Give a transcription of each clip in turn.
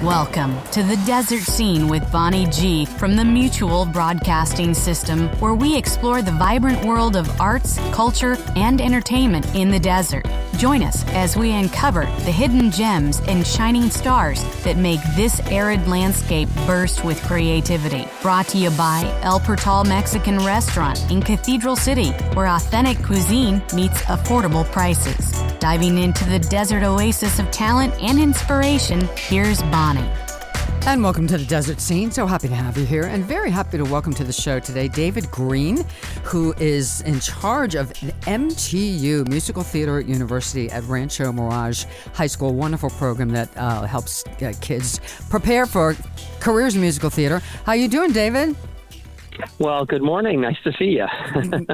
Welcome to the Desert Scene with Bonnie G from the Mutual Broadcasting System, where we explore the vibrant world of arts, culture, and entertainment in the desert. Join us as we uncover the hidden gems and shining stars that make this arid landscape burst with creativity. Brought to you by El Portal Mexican Restaurant in Cathedral City, where authentic cuisine meets affordable prices. Diving into the desert oasis of talent and inspiration, here's Bonnie. And welcome to the Desert Scene. So happy to have you here, and very happy to welcome to the show today David Green, who is in charge of the MTU, Musical Theater University at Rancho Mirage High School. Wonderful program that helps kids prepare for careers in musical theater. How you doing, David? Well, good morning. Nice to see you.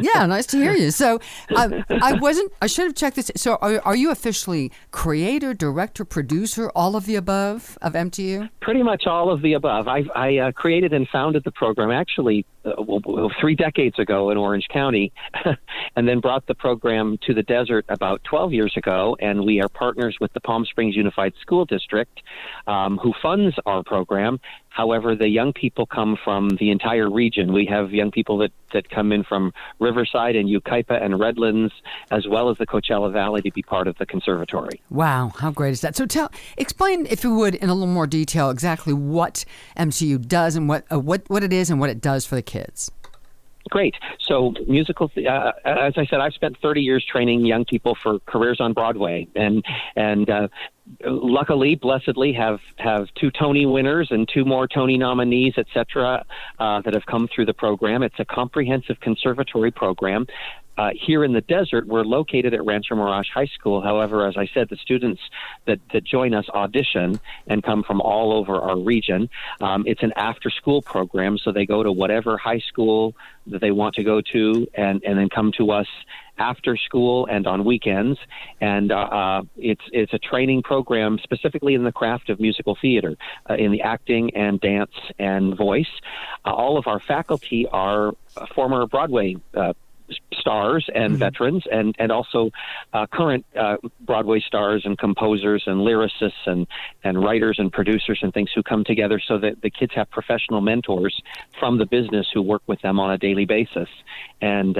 Yeah, nice to hear you. So I should have checked this. So are you officially creator, director, producer, all of the above of MTU? Pretty much all of the above. I created and founded the program actually 3 decades ago in Orange County, and then brought the program to the desert about 12 years ago. And we are partners with the Palm Springs Unified School District, who funds our program. However, the young people come from the entire region. We have young people that come in from Riverside and Yucaipa and Redlands, as well as the Coachella Valley, to be part of the conservatory. Wow, how great is that? So explain, if you would, in a little more detail, exactly what MTU does and what it is and what it does for the kids. Great. So musical, as I said, I've spent 30 years training young people for careers on Broadway, and luckily, blessedly, have 2 Tony winners and 2 more Tony nominees, etc., that have come through the program. It's a comprehensive conservatory program. Here in the desert, we're located at Rancho Mirage High School. However, as I said, the students that join us audition and come from all over our region. It's an after-school program, so they go to whatever high school that they want to go to, and then come to us after school and on weekends. And it's a training program specifically in the craft of musical theater, in the acting and dance and voice. All of our faculty are former Broadway stars and veterans, and also current Broadway stars and composers and lyricists and writers and producers and things who come together so that the kids have professional mentors from the business who work with them on a daily basis, and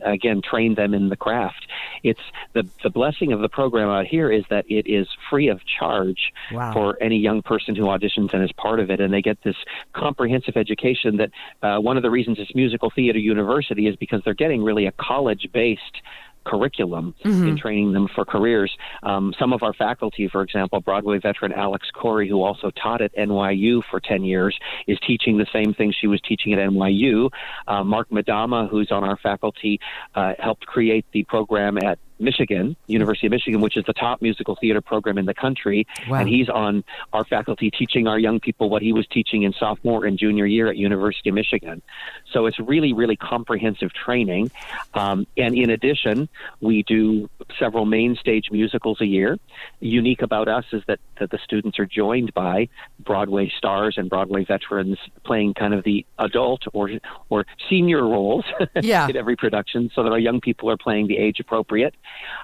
again train them in the craft. It's the blessing of the program out here is that it is free of charge. Wow. For any young person who auditions and is part of it, and they get this comprehensive education. That one of the reasons it's Musical Theater University is because they're getting really a college-based curriculum in training them for careers. Some of our faculty, for example, Broadway veteran Alex Corey, who also taught at NYU for 10 years, is teaching the same thing she was teaching at NYU. Mark Madama, who's on our faculty, helped create the program at University of Michigan, which is the top musical theater program in the country. Wow. And he's on our faculty teaching our young people what he was teaching in sophomore and junior year at University of Michigan. So it's really, really comprehensive training. And in addition, we do several main stage musicals a year. Unique about us is that the students are joined by Broadway stars and Broadway veterans playing kind of the adult or senior roles in every production, so that our young people are playing the age appropriate.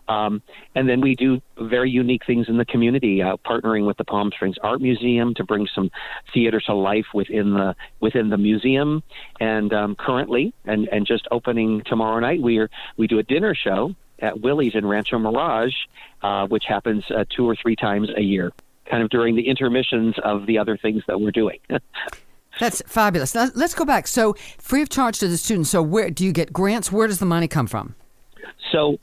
And then we do very unique things in the community, partnering with the Palm Springs Art Museum to bring some theater to life within the museum. And currently, and just opening tomorrow night, we do a dinner show at Willie's in Rancho Mirage, which happens 2 or 3 times a year, kind of during the intermissions of the other things that we're doing. That's fabulous. Now, let's go back. So free of charge to the students. So where do you get grants? Where does the money come from? So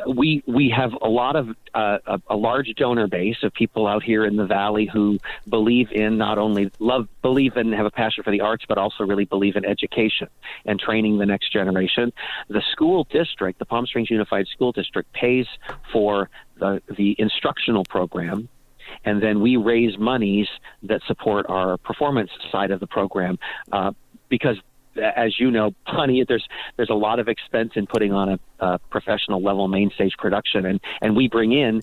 we have a lot of a large donor base of people out here in the valley who believe in not only believe and have a passion for the arts, but also really believe in education and training the next generation. The school district, the Palm Springs Unified School District, pays for the instructional program. And then we raise monies that support our performance side of the program, because, as you know, honey, there's a lot of expense in putting on a professional level main stage production, and we bring in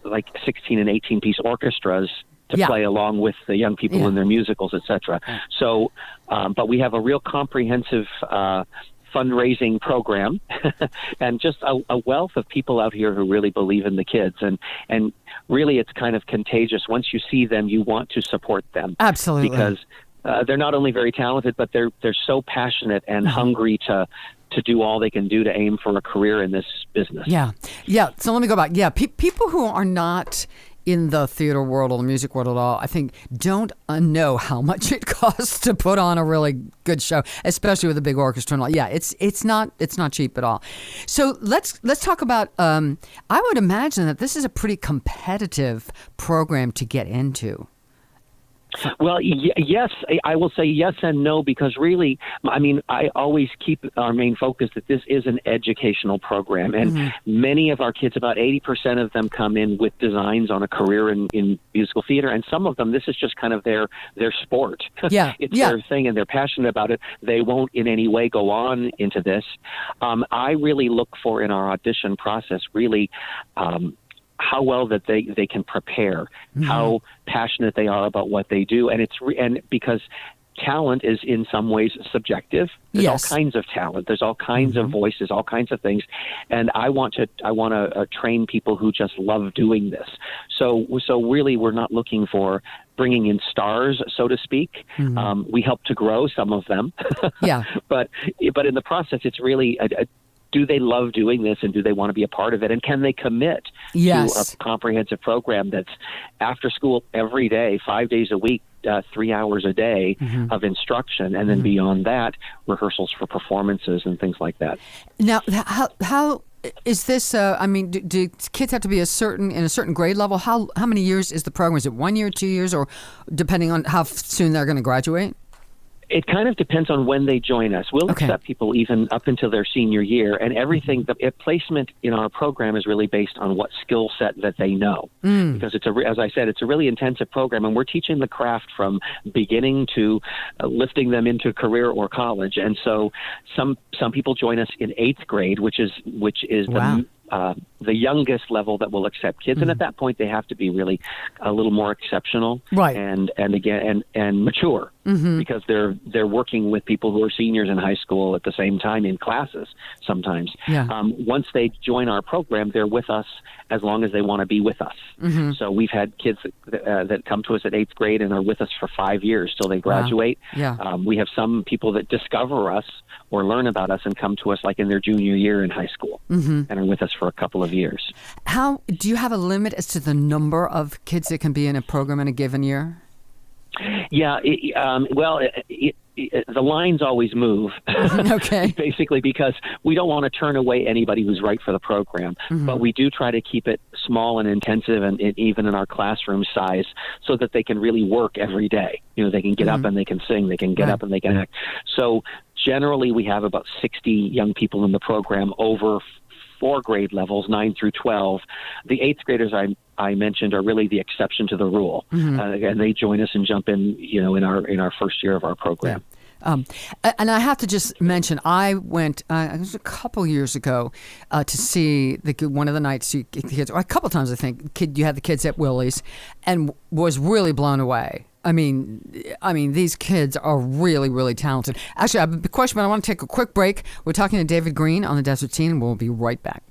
like 16 and 18 piece orchestras to play along with the young people in their musicals, etc. So, but we have a real comprehensive fundraising program, and just a wealth of people out here who really believe in the kids. And really, it's kind of contagious. Once you see them, you want to support them. Absolutely. Because they're not only very talented, but they're so passionate and hungry to do all they can do to aim for a career in this business. Yeah. So let me go back. Yeah, people who are not in the theater world or the music world at all, I think, don't know how much it costs to put on a really good show, especially with a big orchestra and all. Yeah, it's not cheap at all. So let's talk about. I would imagine that this is a pretty competitive program to get into. Well, yes, I will say yes and no, because really, I mean, I always keep our main focus that this is an educational program. And many of our kids, about 80% of them, come in with designs on a career in musical theater. And some of them, this is just kind of their sport. Yeah. It's their thing, and they're passionate about it. They won't in any way go on into this. I really look for, in our audition process, really, how well that they can prepare, how passionate they are about what they do, and and because talent is in some ways subjective. There's all kinds of talent. There's all kinds of voices, all kinds of things, and I want to train people who just love doing this. So really, we're not looking for bringing in stars, so to speak. We help to grow some of them. But in the process, it's really do they love doing this, and do they want to be a part of it? And can they commit to a comprehensive program that's after school every day, 5 days a week, 3 hours a day of instruction, and then beyond that, rehearsals for performances and things like that. Now, how is this? I mean, do kids have to be in a certain grade level? How many years is the program? Is it 1 year, 2 years, or depending on how soon they're going to graduate? It kind of depends on when they join us. We'll accept people even up until their senior year, and everything. The placement in our program is really based on what skill set that they know, because as I said, it's a really intensive program, and we're teaching the craft from beginning to lifting them into career or college. And so some people join us in 8th grade, which is the youngest level that will accept kids, and at that point they have to be really a little more exceptional, and mature, because they're working with people who are seniors in high school at the same time in classes sometimes. Once they join our program, they're with us as long as they want to be with us. So we've had kids that come to us at 8th grade and are with us for 5 years till they graduate. We have some people that discover us or learn about us and come to us like in their junior year in high school and are with us for a couple of years. How do you have a limit as to the number of kids that can be in a program in a given year? The lines always move, basically, because we don't want to turn away anybody who's right for the program. But we do try to keep it small and intensive, and even in our classroom size, so that they can really work every day. You know, they can get up and they can sing, they can get up and they can act. So generally, we have about 60 young people in the program over 4 grade levels, 9 through 12. The 8th graders I mentioned are really the exception to the rule. And they join us and jump in, in our first year of our program. And I have to just mention, I went, it was a couple years ago, to see one of the nights the kids, or a couple times I think, you had the kids at Willie's, and was really blown away. I mean, these kids are really, really talented. Actually, I have a question, but I want to take a quick break. We're talking to David Green on the Desert Scene, and we'll be right back.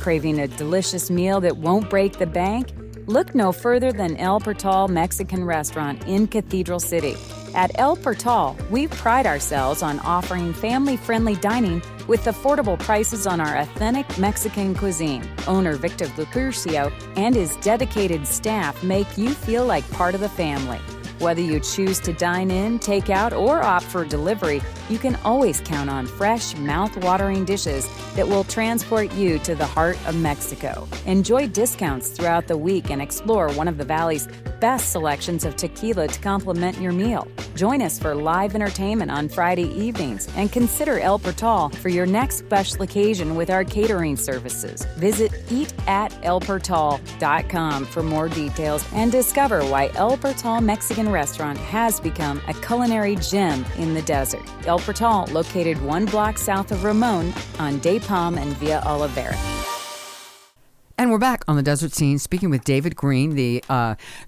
Craving a delicious meal that won't break the bank? Look no further than El Portal Mexican Restaurant in Cathedral City. At El Portal, we pride ourselves on offering family-friendly dining with affordable prices on our authentic Mexican cuisine. Owner Victor Lupercio and his dedicated staff make you feel like part of the family. Whether you choose to dine in, take out, or opt for delivery, you can always count on fresh, mouth-watering dishes that will transport you to the heart of Mexico. Enjoy discounts throughout the week and explore one of the Valley's best selections of tequila to complement your meal. Join us for live entertainment on Friday evenings and consider El Portal for your next special occasion with our catering services. Visit eatatelportal.com for more details and discover why El Portal Mexican Restaurant has become a culinary gem in the desert. El Portal, located 1 block south of Ramon on De Palm and Via Olivera. And we're back on the Desert Scene, speaking with David Green, the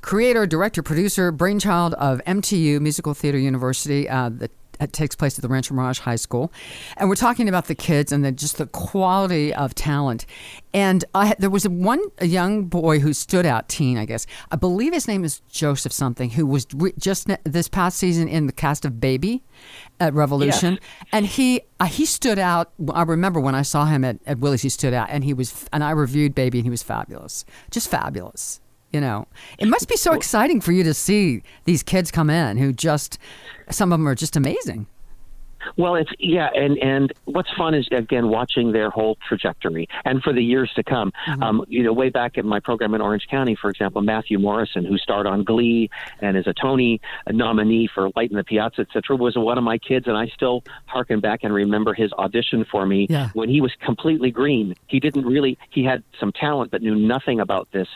creator, director, producer, brainchild of MTU, Musical Theater University, the takes place at the Rancho Mirage High School. And we're talking about the kids and just the quality of talent. And there was a young boy who stood out, teen, I guess. I believe his name is Joseph something, who was just this past season in the cast of Baby at Revolution. Yes. And he stood out. I remember when I saw him at Willie's, he stood out. And I reviewed Baby, and he was fabulous. Just fabulous. You know, it must be so exciting for you to see these kids come in who some of them are just amazing. Well, and what's fun is, again, watching their whole trajectory and for the years to come. Mm-hmm. Way back in my program in Orange County, for example, Matthew Morrison, who starred on Glee and is a Tony nominee for Light in the Piazza, etc., was one of my kids, and I still harken back and remember his audition for me when he was completely green. He had some talent but knew nothing about this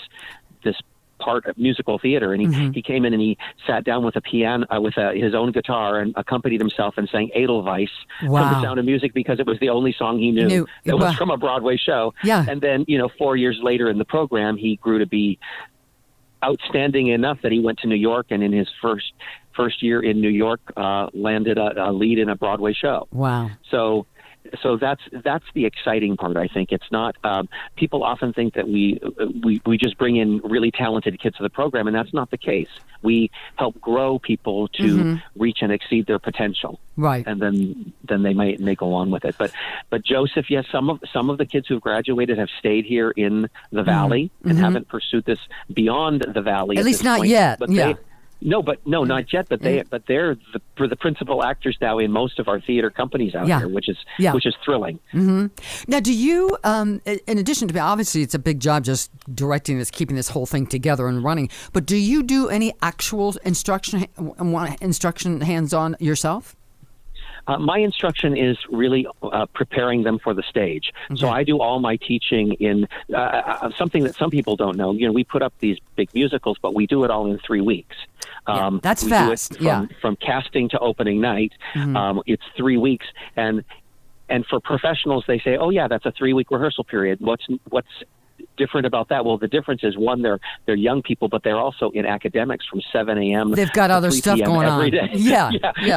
part of musical theater, and he came in and he sat down with a piano with his own guitar and accompanied himself and sang Edelweiss from The Sound of Music because it was the only song he knew. It was from a Broadway show. And then 4 years later in the program, he grew to be outstanding enough that he went to New York, and in his first year in New York landed a lead in a Broadway show. Wow. So that's the exciting part. I think it's not. People often think that we just bring in really talented kids to the program, and that's not the case. We help grow people to reach and exceed their potential, right? And then they may go on with it. But Joseph, yes, some of the kids who've graduated have stayed here in the Valley and haven't pursued this beyond the Valley. At least not point. yet. But yeah. Not yet. But they're the principal actors now in most of our theater companies out here, which is thrilling. Mm-hmm. Now, do you, in addition to obviously it's a big job just directing this, keeping this whole thing together and running, but do you do any actual instruction hands-on yourself? My instruction is really preparing them for the stage. Okay. So I do all my teaching in something that some people don't know. We put up these big musicals, but we do it all in 3 weeks. That's fast. From casting to opening night, it's 3 weeks. And for professionals, they say, "Oh yeah, that's a 3-week rehearsal period." What's different about that? Well, the difference is, one, they're young people, but they're also in academics from 7 a.m. They've got other stuff going every on. Day. Yeah.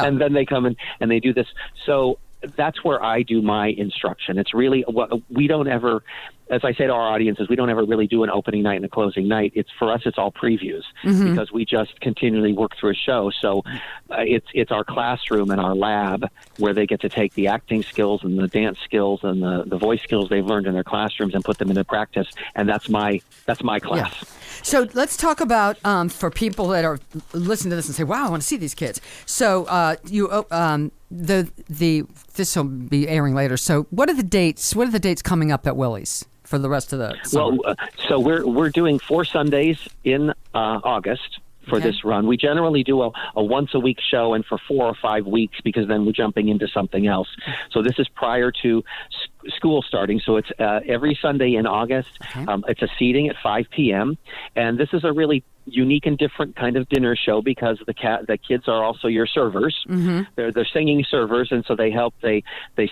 And then they come in and they do this. So that's where I do my instruction. It's really we don't ever, as I say to our audiences, we don't ever really do an opening night and a closing night. For us, it's all previews because we just continually work through a show. So it's our classroom and our lab where they get to take the acting skills and the dance skills and the voice skills they've learned in their classrooms and put them into practice. And that's my class. Yeah. So let's talk about for people that are listening to this and say, "Wow, I want to see these kids." So this will be airing later. So what are the dates? What are the dates coming up at Willie's for the rest of the summer? Well, so we're doing 4 Sundays in August for this run. We generally do a once a week show, and for 4 or 5 weeks, because then we're jumping into something else. So this is prior to school starting. So it's every Sunday in August. Okay. It's a seating at 5 p.m. And this is a really unique and different kind of dinner show because the kids are also your servers. They're singing servers, and so they help. They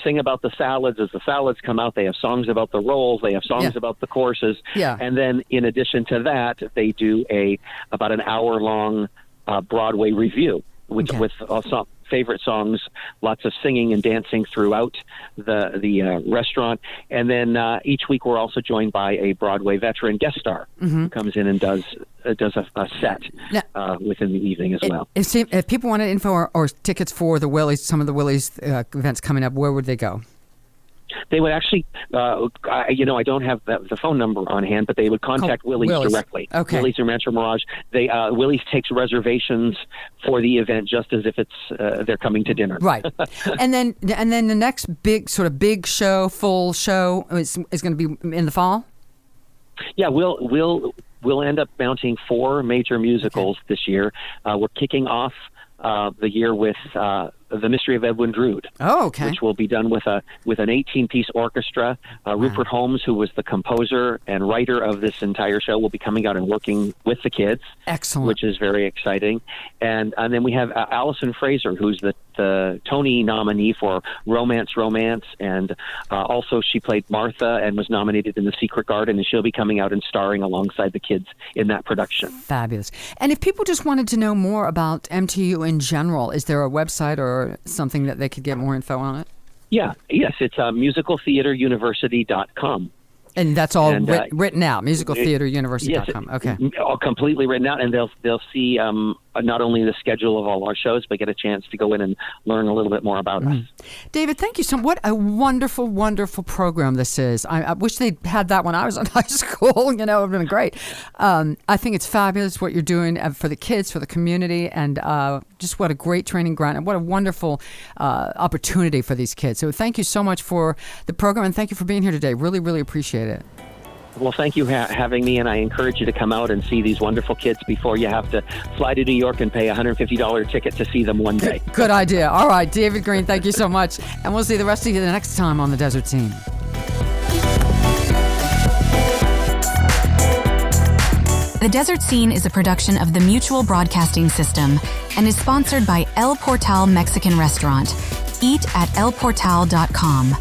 sing about the salads as the salads come out. They have songs about the rolls. They have songs about the courses. Yeah. And then in addition to that, they do about an hour-long Broadway review with some favorite songs, lots of singing and dancing throughout the restaurant. And then each week we're also joined by a Broadway veteran guest star who comes in and does a set within the evening as well. If people wanted info or tickets for the Willies, some of the Willies events coming up, where would they go? They would actually, I don't have the phone number on hand, but they would contact Willie's directly. Okay. Willie's and Rancho Mirage. Willie's takes reservations for the event just as if it's they're coming to dinner. Right. and then the next big show, full show is going to be in the fall? Yeah, we'll end up mounting 4 major musicals this year. We're kicking off the year with The Mystery of Edwin Drood. Oh, okay. Which will be done with an 18-piece orchestra. Rupert Holmes, who was the composer and writer of this entire show, will be coming out and working with the kids. Excellent. Which is very exciting. And then we have Allison Fraser, who's the the Tony nominee for Romance, and also she played Martha and was nominated in The Secret Garden, and she'll be coming out and starring alongside the kids in that production. Fabulous. And if people just wanted to know more about MTU in general, is there a website or something that they could get more info on it? Yes, it's musicaltheateruniversity.com. And that's all written out, musicaltheateruniversity.com. Yes, okay. All completely written out, and they'll see not only the schedule of all our shows, but get a chance to go in and learn a little bit more about us. David, thank you so much. What a wonderful, wonderful program this is. I wish they had that when I was in high school. It would have been great. I think it's fabulous what you're doing for the kids, for the community, and just what a great training ground and what a wonderful opportunity for these kids. So thank you so much for the program, and thank you for being here today. Really, really appreciate it. Well, thank you for having me, and I encourage you to come out and see these wonderful kids before you have to fly to New York and pay a $150 ticket to see them one day. Good idea. All right, David Green, thank you so much. And we'll see the rest of you the next time on The Desert Scene. The Desert Scene is a production of the Mutual Broadcasting System and is sponsored by El Portal Mexican Restaurant. Eat at elportal.com.